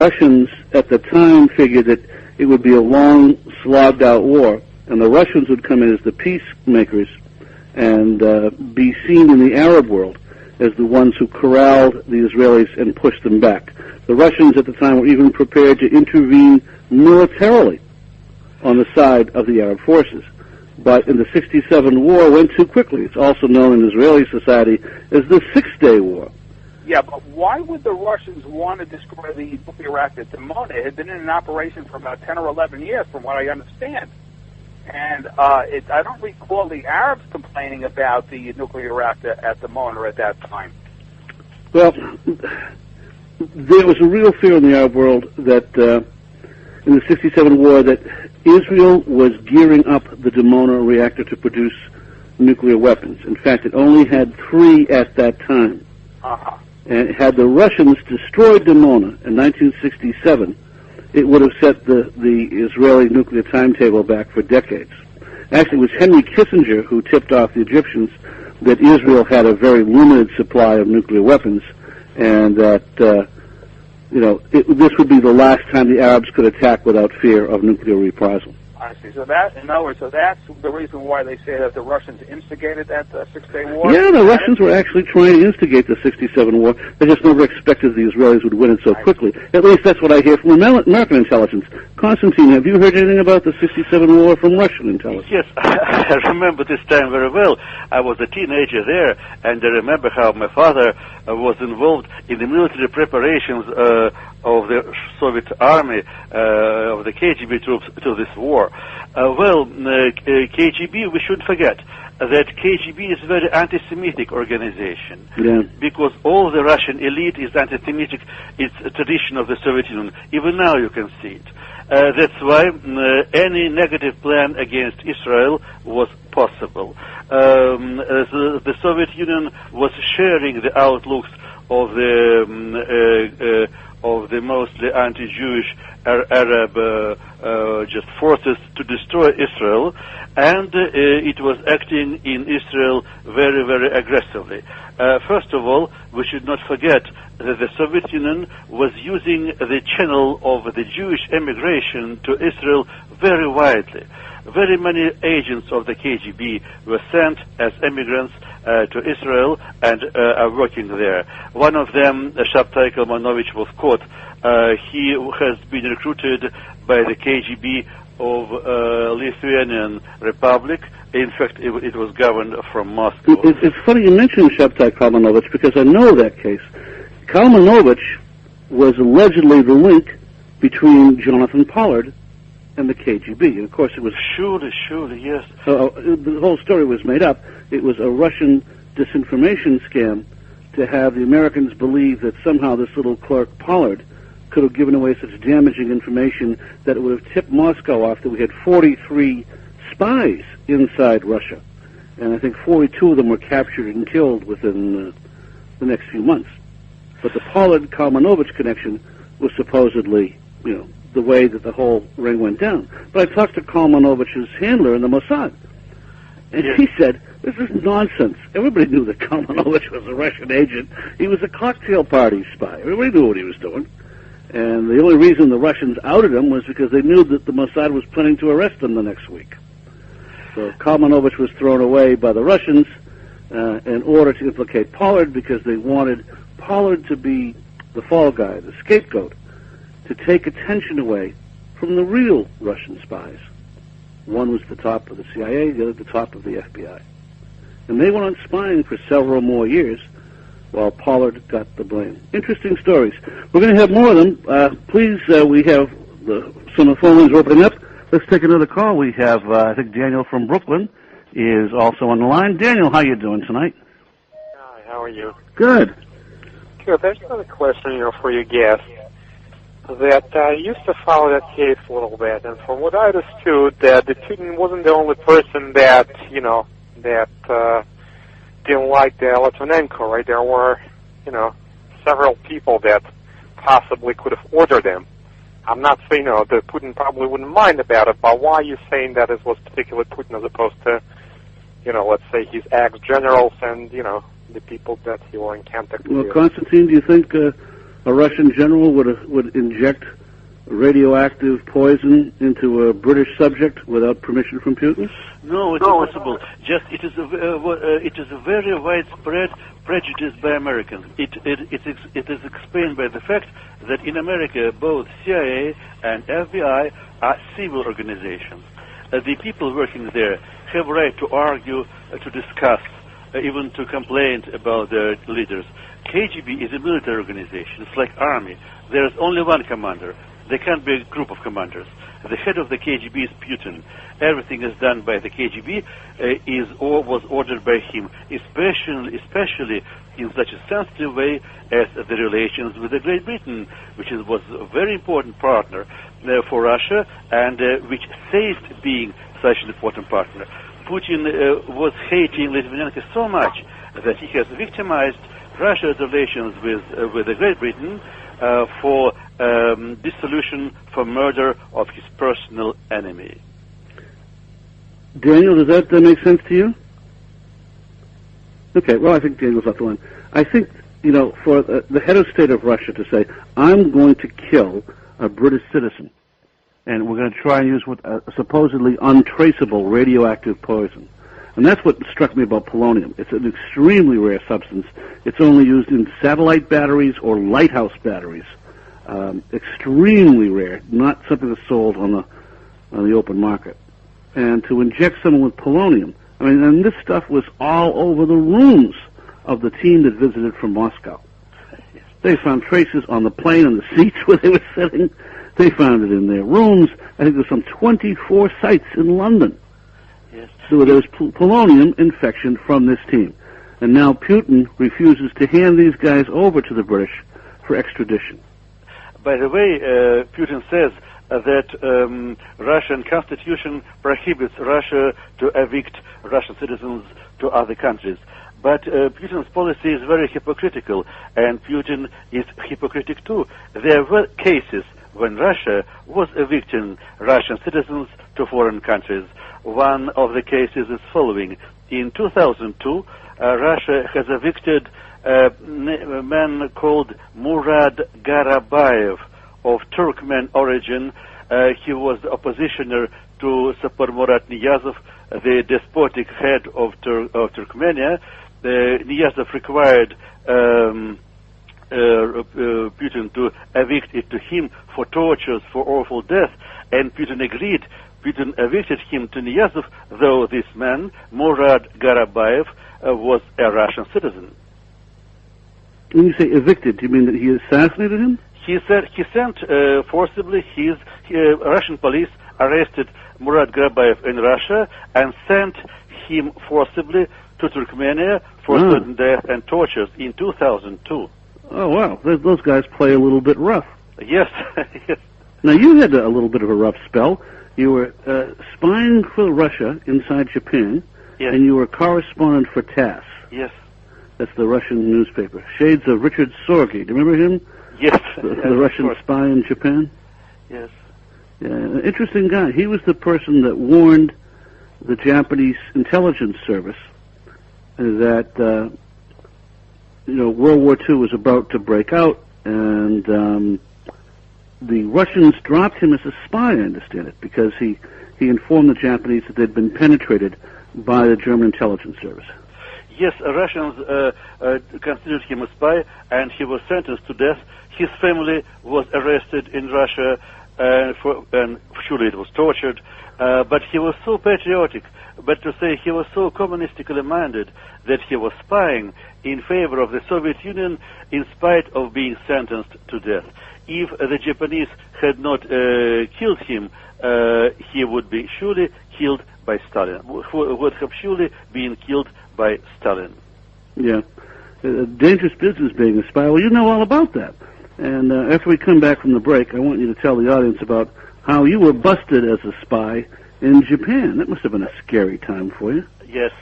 Russians at the time figured that it would be a long, slogged-out war, and the Russians would come in as the peacemakers and be seen in the Arab world as the ones who corralled the Israelis and pushed them back. The Russians at the time were even prepared to intervene militarily on the side of the Arab forces. But in the 67 war went too quickly. It's also known in Israeli society as the Six-Day War. Yeah, but why would the Russians want to destroy the nuclear reactor at Dimona? It had been in operation for about 10 or 11 years, from what I understand. And I don't recall the Arabs complaining about the nuclear reactor at Dimona at that time. Well, there was a real fear in the Arab world that in the 67 war that Israel was gearing up the Dimona reactor to produce nuclear weapons. In fact, it only had 3 at that time. Uh-huh. And had the Russians destroyed Dimona in 1967, it would have set the Israeli nuclear timetable back for decades. Actually, it was Henry Kissinger who tipped off the Egyptians that Israel had a very limited supply of nuclear weapons, and that this would be the last time the Arabs could attack without fear of nuclear reprisal. I see. So that, in other words, so that's the reason why they say that the Russians instigated that Six-Day War? Yeah, the Russians were actually trying to instigate the 67 war. They just never expected the Israelis would win it so quickly. At least that's what I hear from American intelligence. Constantine, have you heard anything about the 67 war from Russian intelligence? Yes, I remember this time very well. I was a teenager there, and I remember how my father was involved in the military preparations of the Soviet army, of the KGB troops to this war. KGB, we should forget that KGB is a very anti-Semitic organization, because all the Russian elite is anti-Semitic. It's a tradition of the Soviet Union. Even now you can see it. That's why any negative plan against Israel was possible. The Soviet Union was sharing the outlooks of the mostly anti-Jewish Arab just forces to destroy Israel, and it was acting in Israel very, very aggressively. First of all, we should not forget that the Soviet Union was using the channel of the Jewish emigration to Israel very widely. Very many agents of the KGB were sent as immigrants to Israel and are working there. One of them, Shabtai Kalmanovich, was caught. He has been recruited by the KGB of Lithuanian Republic. In fact, it was governed from Moscow. It's funny you mention Shabtai Kalmanovich, because I know that case. Kalmanovich was allegedly the link between Jonathan Pollard and the KGB. And of course it was... Surely, yes. The whole story was made up. It was a Russian disinformation scam to have the Americans believe that somehow this little clerk Pollard could have given away such damaging information that it would have tipped Moscow off that we had 43 spies inside Russia. And I think 42 of them were captured and killed within the next few months. But the Pollard-Kalmanovich connection was supposedly, the way that the whole ring went down. But I talked to Kalmanovich's handler in the Mossad, and he said, this is nonsense. Everybody knew that Kalmanovich was a Russian agent. He was a cocktail party spy. Everybody knew what he was doing. And the only reason the Russians outed him was because they knew that the Mossad was planning to arrest him the next week. So Kalmanovich was thrown away by the Russians in order to implicate Pollard, because they wanted Pollard to be the fall guy, the scapegoat, to take attention away from the real Russian spies. One was the top of the CIA, the other the top of the FBI. And they went on spying for several more years while Pollard got the blame. Interesting stories. We're going to have more of them. Please, we have some of the phone lines opening up. Let's take another call. We have, I think Daniel from Brooklyn is also on the line. Daniel, how you doing tonight? Hi, how are you? Good. Good. There's another question, for your guest. That I used to follow that case a little bit, and from what I understood, that the Putin wasn't the only person that, didn't like the Litvinenko, right? There were, several people that possibly could have ordered him. I'm not saying, that Putin probably wouldn't mind about it, but why are you saying that it was particularly Putin as opposed to, let's say his ex-generals and, the people that he were in contact with? Well, Constantine, do you think a Russian general would inject radioactive poison into a British subject without permission from Putin? No, it's impossible. Just it is a very widespread prejudice by Americans. It is explained by the fact that in America both CIA and FBI are civil organizations. The people working there have right to argue, to discuss, even to complain about their leaders. KGB is a military organization. It's like army. There is only one commander. There can't be a group of commanders. The head of the KGB is Putin. Everything is done by the KGB, was ordered by him, especially in such a sensitive way as the relations with the Great Britain, which was a very important partner for Russia, and which saved being such an important partner. Putin was hating Litvinenko so much that he has victimized Russia's relations with the Great Britain for dissolution, for murder of his personal enemy. Daniel, does that make sense to you? Okay, well, I think Daniel's off the line. I think, for the head of state of Russia to say, I'm going to kill a British citizen, and we're going to try and use a supposedly untraceable radioactive poison. And that's what struck me about polonium. It's an extremely rare substance. It's only used in satellite batteries or lighthouse batteries. Extremely rare, not something that's sold on the open market. And to inject someone with polonium, and this stuff was all over the rooms of the team that visited from Moscow. They found traces on the plane and the seats where they were sitting. They found it in their rooms. I think there were some 24 sites in London. Yes. So there was polonium infection from this team. And now Putin refuses to hand these guys over to the British for extradition. By the way, Putin says that Russian constitution prohibits Russia to evict Russian citizens to other countries. But Putin's policy is very hypocritical, and Putin is hypocritic too. There were cases when Russia was evicting Russian citizens to foreign countries. One of the cases is following. In 2002, Russia has evicted a man called Murad Garabayev of Turkmen origin. He was the oppositioner to Sapar Murat Niyazov, the despotic head of Turkmenia. Niyazov required Putin to evict it to him for tortures, for awful death, and Putin agreed. Putin evicted him to Niyazov, though this man, Murad Garabayev, was a Russian citizen. When you say evicted, do you mean that he assassinated him? He said he sent forcibly Russian police arrested Murad Garabayev in Russia and sent him forcibly to Turkmenia for certain death and tortures in 2002. Oh, wow. Those guys play a little bit rough. Yes. Yes. Now, you had a little bit of a rough spell. You were spying for Russia inside Japan, yes, and you were a correspondent for TASS. Yes. That's the Russian newspaper. Shades of Richard Sorge. Do you remember him? Yes. The Russian spy in Japan? Yes. Yeah, an interesting guy. He was the person that warned the Japanese intelligence service that World War II was about to break out, and the Russians dropped him as a spy, I understand it, because he informed the Japanese that they'd been penetrated by the German intelligence service. Yes, Russians considered him a spy, and he was sentenced to death. His family was arrested in Russia, and surely it was tortured, but he was so patriotic, but to say he was so communistically minded that he was spying in favor of the Soviet Union in spite of being sentenced to death. If the Japanese had not killed him, he would be surely killed by Stalin, would have surely been killed by Stalin. Yeah. Dangerous business being a spy. Well, you know all about that. And after we come back from the break, I want you to tell the audience about how you were busted as a spy in Japan. That must have been a scary time for you. Yes.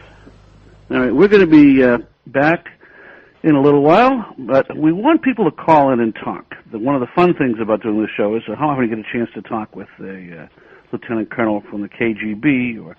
All right, we're going to be back in a little while, but we want people to call in and talk. One of the fun things about doing this show is how often you get a chance to talk with a lieutenant colonel from the KGB or